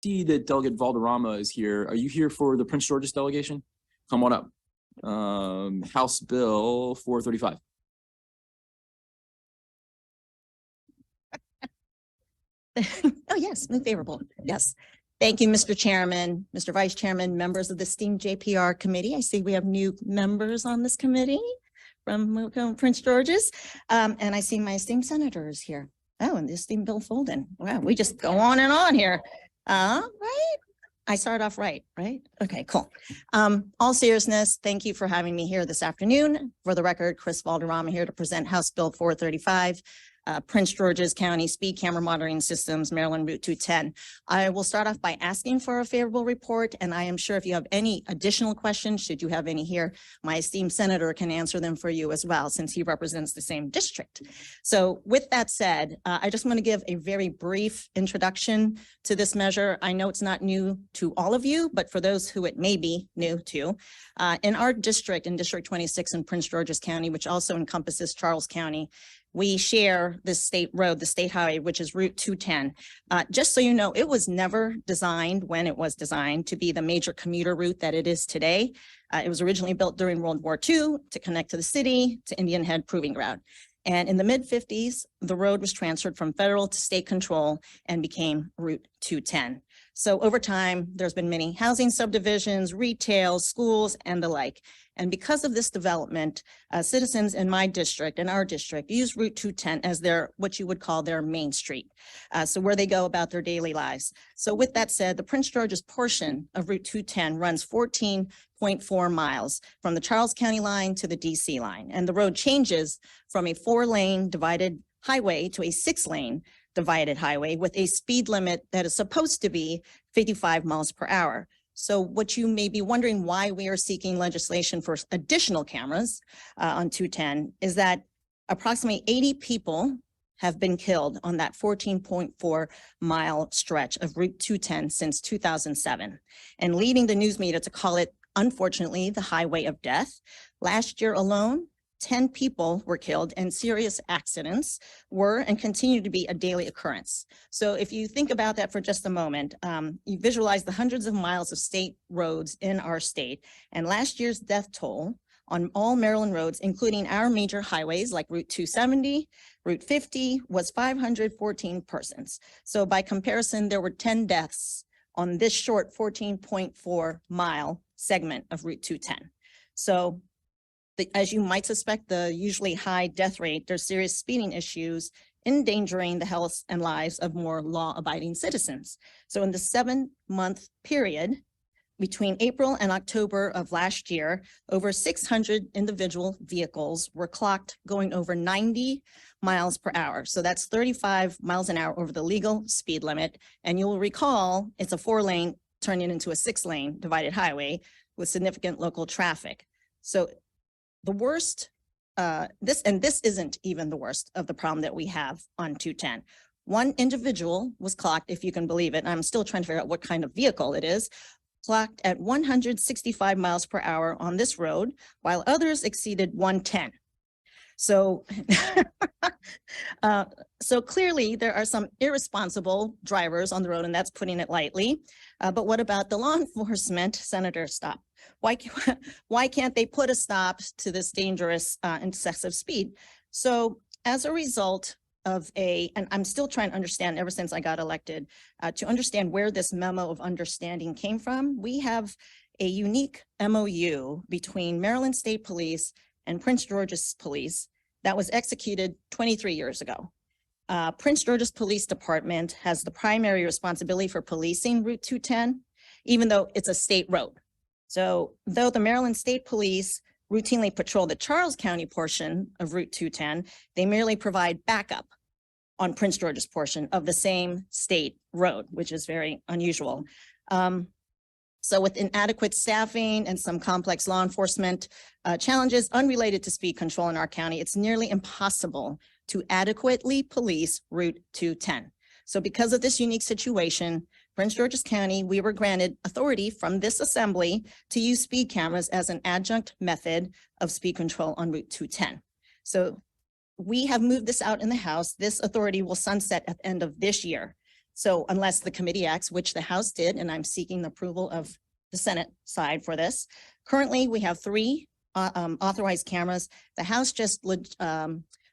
see that Delegate Valderrama is here. Are you here for the Prince George's delegation? Come on up. House Bill 435. Oh, yes, move favorable. Yes. Thank you, Mr. Chairman, Mr. Vice Chairman, members of the esteemed JPR committee. I see we have new members on this committee from Prince George's. And I see my esteemed senators here. Oh, and the esteemed Bill Folden. Wow, we just go on and on here. Right? I started off right? Okay, cool. All seriousness, thank you for having me here this afternoon. For the record, Chris Valderrama here to present House Bill 435. Prince George's County Speed Camera Monitoring Systems, Maryland Route 210. I will start off by asking for a favorable report, and I am sure if you have any additional questions, should you have any here, my esteemed senator can answer them for you as well, since he represents the same district. So with that said, I just want to give a very brief introduction to this measure. I know it's not new to all of you, but for those who it may be new to, in our district, in District 26 in Prince George's County, which also encompasses Charles County, we share this state road, the state highway, which is Route 210. Just so you know, it was never designed when it was designed to be the major commuter route that it is today. It was originally built during World War II to connect to the city, to Indian Head Proving Ground. And in the mid-50s, the road was transferred from federal to state control and became Route 210. So over time, there's been many housing subdivisions, retail, schools, and the like. And because of this development, citizens in my district, in our district, use Route 210 as their, what you would call their main street. So where they go about their daily lives. So with that said, the Prince George's portion of Route 210 runs 14.4 miles from the Charles County line to the DC line. And the road changes from a 4-lane divided highway to a 6-lane divided highway with a speed limit that is supposed to be 55 miles per hour. So what you may be wondering why we are seeking legislation for additional cameras on 210 is that approximately 80 people have been killed on that 14.4 mile stretch of Route 210 since 2007, and leading the news media to call it, unfortunately, the highway of death. Last year alone, 10 people were killed and serious accidents were and continue to be a daily occurrence. So if you think about that for just a moment, you visualize the hundreds of miles of state roads in our state, and last year's death toll on all Maryland roads, including our major highways like Route 270, Route 50, was 514 persons. So by comparison, there were 10 deaths on this short 14.4 mile segment of Route 210. So as you might suspect, the usually high death rate, there's serious speeding issues endangering the health and lives of more law-abiding citizens. So in the 7-month period between April and October of last year, over 600 individual vehicles were clocked going over 90 miles per hour. So that's 35 miles an hour over the legal speed limit. And you'll recall it's a 4-lane turning into a 6-lane divided highway with significant local traffic. So the worst, this isn't even the worst of the problem that we have on 210. One individual was clocked, if you can believe it, and I'm still trying to figure out what kind of vehicle it is, clocked at 165 miles per hour on this road, while others exceeded 110. So, so clearly there are some irresponsible drivers on the road, and that's putting it lightly. But what about the law enforcement? Senator, stop. Why can't they put a stop to this dangerous excessive speed? So as a result of and I'm still trying to understand ever since I got elected, to understand where this memo of understanding came from, we have a unique MOU between Maryland State Police and Prince George's Police that was executed 23 years ago. Prince George's Police Department has the primary responsibility for policing Route 210, even though it's a state road. So though the Maryland State Police routinely patrol the Charles County portion of Route 210, they merely provide backup on Prince George's portion of the same state road, which is very unusual. So with inadequate staffing and some complex law enforcement challenges unrelated to speed control in our county, it's nearly impossible to adequately police Route 210. So because of this unique situation, Prince George's County, we were granted authority from this assembly to use speed cameras as an adjunct method of speed control on Route 210. So we have moved this out in the House. This authority will sunset at the end of this year. So unless the committee acts, which the House did, and I'm seeking the approval of the Senate side for this. Currently, we have 3 authorized cameras. The House just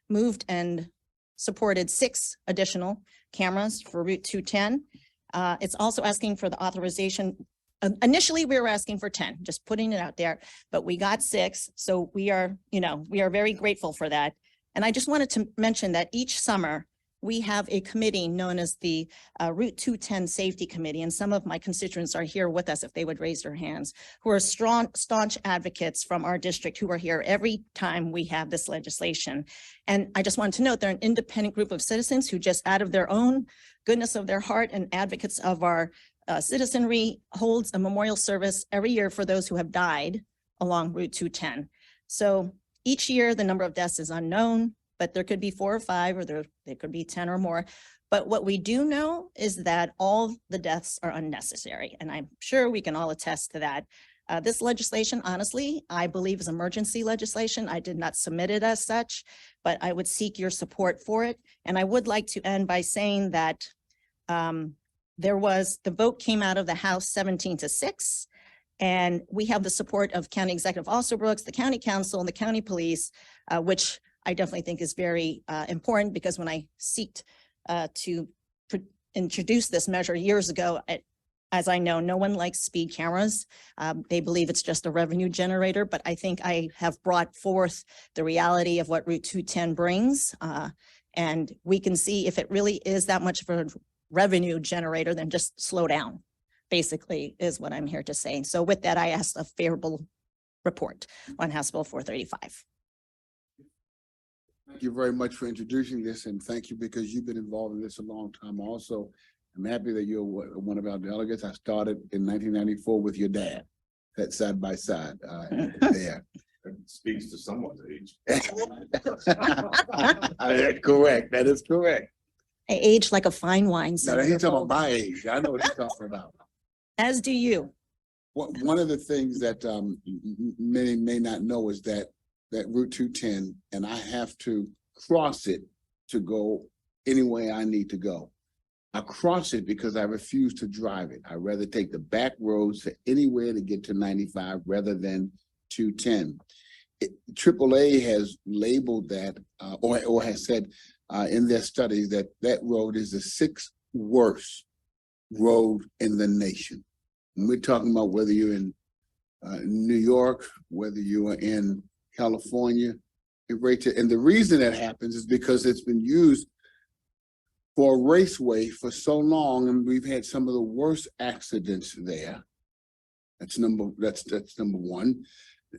moved and supported 6 additional cameras for Route 210. It's also asking for the authorization. Initially, we were asking for 10, just putting it out there, but we got 6. So we are very grateful for that. And I just wanted to mention that each summer, we have a committee known as the Route 210 Safety Committee, and some of my constituents are here with us if they would raise their hands, who are staunch advocates from our district who are here every time we have this legislation. And I just wanted to note they're an independent group of citizens who just out of their own goodness of their heart and advocates of our citizenry holds a memorial service every year for those who have died along Route 210. So each year, the number of deaths is unknown, but there could be 4 or 5, or there could be 10 or more. But what we do know is that all the deaths are unnecessary. And I'm sure we can all attest to that. This legislation, honestly, I believe is emergency legislation. I did not submit it as such, but I would seek your support for it. And I would like to end by saying that the vote came out of the House 17-6. And we have the support of County Executive Officer Brooks, the County Council, and the County Police, which I definitely think is very important, because when I seeked to introduce this measure years ago, as I know, no one likes speed cameras. They believe it's just a revenue generator, but I think I have brought forth the reality of what Route 210 brings. And we can see if it really is that much of a revenue generator, then just slow down, basically, is what I'm here to say. So with that, I ask a favorable report on House Bill 435. Thank you very much for introducing this, and thank you because you've been involved in this a long time also. I'm happy that you're one of our delegates. I started in 1994 with your dad, that side by side there. It speaks to someone's age. That's correct. That is correct. I age like a fine wine. Now, he's talking about my age. I know what he's talking about. As do you. One of the things that many may not know is that Route 210, and I have to cross it to go any way I need to go. I cross it because I refuse to drive it. I'd rather take the back roads to anywhere to get to 95 rather than 210. AAA has labeled that or has said in their studies that road is the 6th worst road in the nation. And we're talking about whether you're in New York, whether you are in California, and the reason that happens is because it's been used for a raceway for so long, and we've had some of the worst accidents there. That's number one.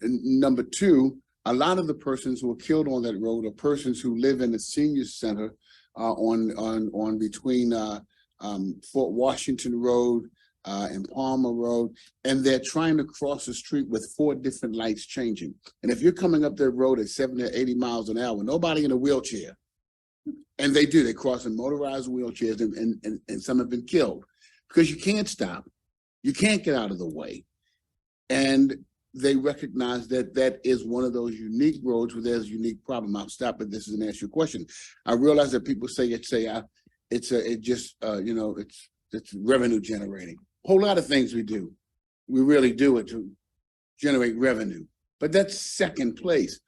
And number 2, a lot of the persons who are killed on that road are persons who live in the senior center on between Fort Washington Road and Palmer Road, and they're trying to cross the street with 4 different lights changing. And if you're coming up that road at 70 or 80 miles an hour, nobody in a wheelchair, and they cross in motorized wheelchairs, and some have been killed because you can't stop, you can't get out of the way. And they recognize that that is one of those unique roads where there's a unique problem. I'll stop at this and ask you a question. I realize that people say it's revenue generating. A whole lot of things we do, we really do it to generate revenue, but that's second place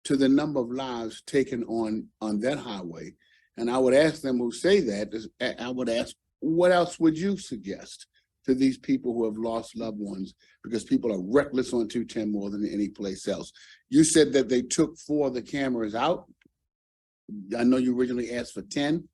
to the number of lives taken on that highway. And I would ask them who say that, I would ask, what else would you suggest to these people who have lost loved ones? Because people are reckless on 210 more than any place else. You said that they took 4 of the cameras out. I know you originally asked for 10.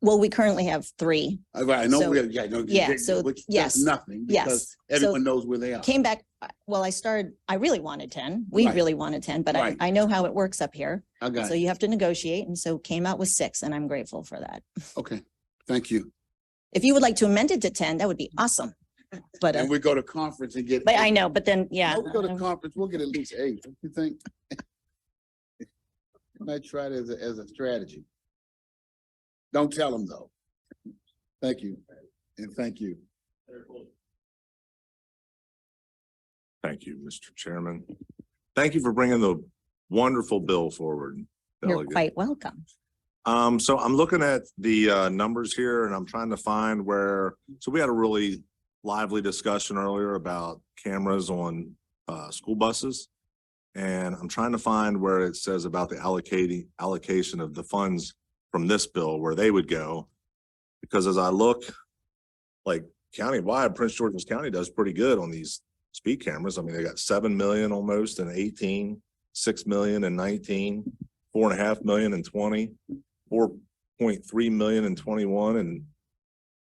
Well, we currently have 3. Right, I know. So, Which yes, does nothing because everyone knows where they are. Came back. Well, I really wanted 10. We really wanted 10, but I know how it works up here. I got so it. You have to negotiate. And so came out with 6, and I'm grateful for that. Okay, thank you. If you would like to amend it to 10, that would be awesome. But and we go to conference and get. But 8. I know, but then, yeah. We go to conference, we'll get at least 8. Don't you think? I might try it as a strategy. Don't tell them though. Thank you. And thank you. Thank you, Mr. Chairman. Thank you for bringing the wonderful bill forward. You're Delegate. quite welcome. So I'm looking at the numbers here and I'm trying to find where, so we had a really lively discussion earlier about cameras on school buses. And I'm trying to find where it says about the allocation of the funds from this bill, where they would go. Because as I look, like countywide, Prince George's County does pretty good on these speed cameras. I mean, they got 7 million almost in 18, 6 million in 19, 4.5 million in 20, 4.3 million in 21, and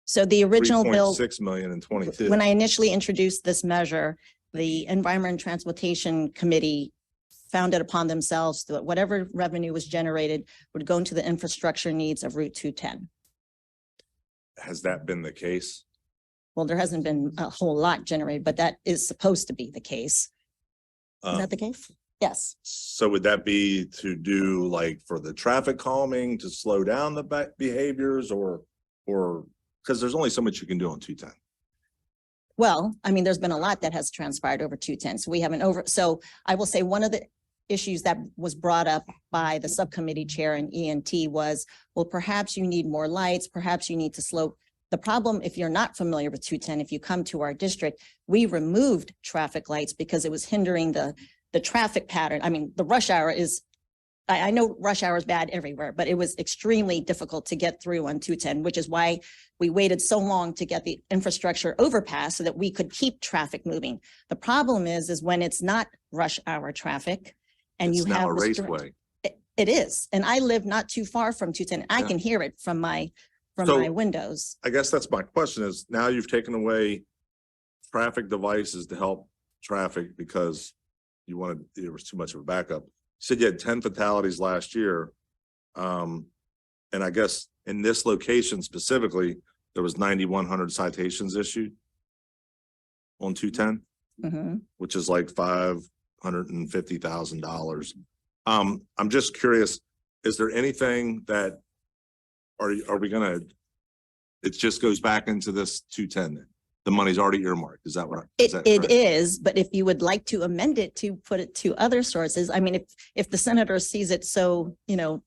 So the original bill, 3.6 million in 22. when I initially introduced this measure, the Environment and Transportation Committee found it upon themselves that whatever revenue was generated would go into the infrastructure needs of Route 210. Has that been the case? Well, there hasn't been a whole lot generated, but that is supposed to be the case. Is that the case? Yes. So would that be to do like for the traffic calming to slow down the behaviors or because there's only so much you can do on 210? Well, I mean, there's been a lot that has transpired over 210. So we haven't so I will say one of the issues that was brought up by the subcommittee chair and ENT was, well, perhaps you need more lights, perhaps you need to slow. The problem, if you're not familiar with 210, if you come to our district, we removed traffic lights because it was hindering the traffic pattern. I mean, the rush hour is, I know rush hour is bad everywhere, but it was extremely difficult to get through on 210, which is why we waited so long to get the infrastructure overpass so that we could keep traffic moving. The problem is when it's not rush hour traffic and It's you now have a the raceway. It is, and I live not too far from 210. I Yeah. can hear it from my So- windows. I guess that's my question is now you've taken away traffic devices to help traffic because there was too much of a backup. You said you had 10 fatalities last year. And I guess in this location specifically, there was 9,100 citations issued on 210, Mhm. which is like $550,000. I'm just curious, is there anything that are we gonna, it just goes back into this 210 then? The money's already earmarked. Is that what? It correct? is, but if you would like to amend it to put it to other sources, I mean, if the senator sees it so, I'm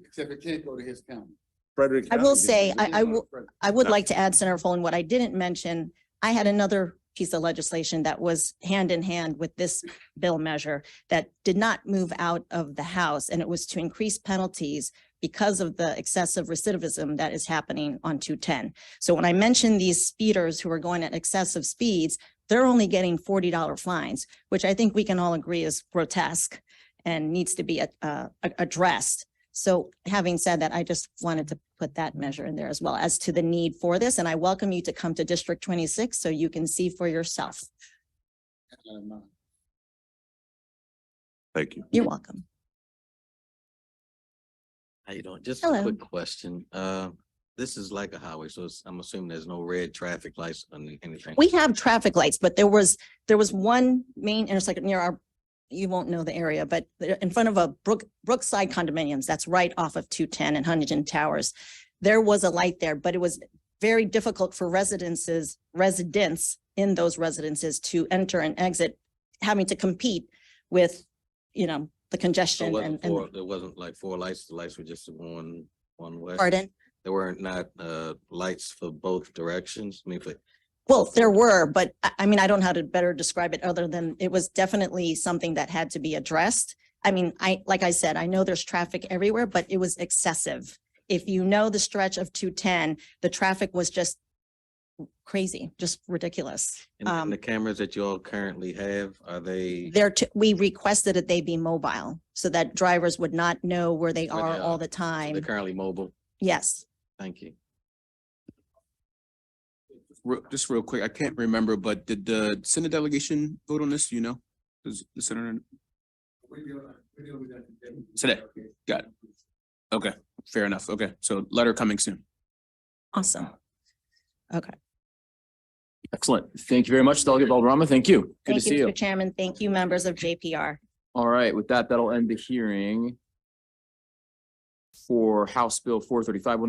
Except it can't go to his county. Frederick. I will County. say, I would No. like to add, Senator Foley, what I didn't mention, I had another piece of legislation that was hand in hand with this bill measure that did not move out of the House, and it was to increase penalties because of the excessive recidivism that is happening on 210. So when I mentioned these speeders who are going at excessive speeds, they're only getting $40 fines, which I think we can all agree is grotesque and needs to be addressed. So having said that, I just wanted to put that measure in there as well as to the need for this. And I welcome you to come to District 26 so you can see for yourself. Thank you. You're welcome. How you doing? Just Hello. a quick question. This is like a highway, so I'm assuming there's no red traffic lights on anything. We have traffic lights, but there was one main intersection near our, you won't know the area, but in front of a Brookside condominiums, that's right off of 210 and Huntington Towers. There was a light there, but it was very difficult for residents in those residences to enter and exit, having to compete with, the So congestion There wasn't like four lights, the lights were just one way. pardon. There weren't not lights for both directions, I mean, Well, there were, but I mean, I don't know how to better describe it other than it was definitely something that had to be addressed. I mean, like I said, I know there's traffic everywhere, but it was excessive. If you know the stretch of 210, the traffic was just crazy, just ridiculous. and the cameras that you all currently have, are they? We requested that they be mobile so that drivers would not know where they Where are they all are. the They're time. currently mobile? Yes. Thank you. Just real quick, I can't remember, but did the Senate delegation vote on this? Does the senator? Today, got it. Okay, fair enough. Okay, so letter coming soon. Awesome. Okay. Excellent. Thank you very much, Delegate Valderrama. Thank you. Good to Thank see you, you. Mr. Chairman. Thank you, members of JPR. All right, with that, that'll end the hearing for House Bill 435.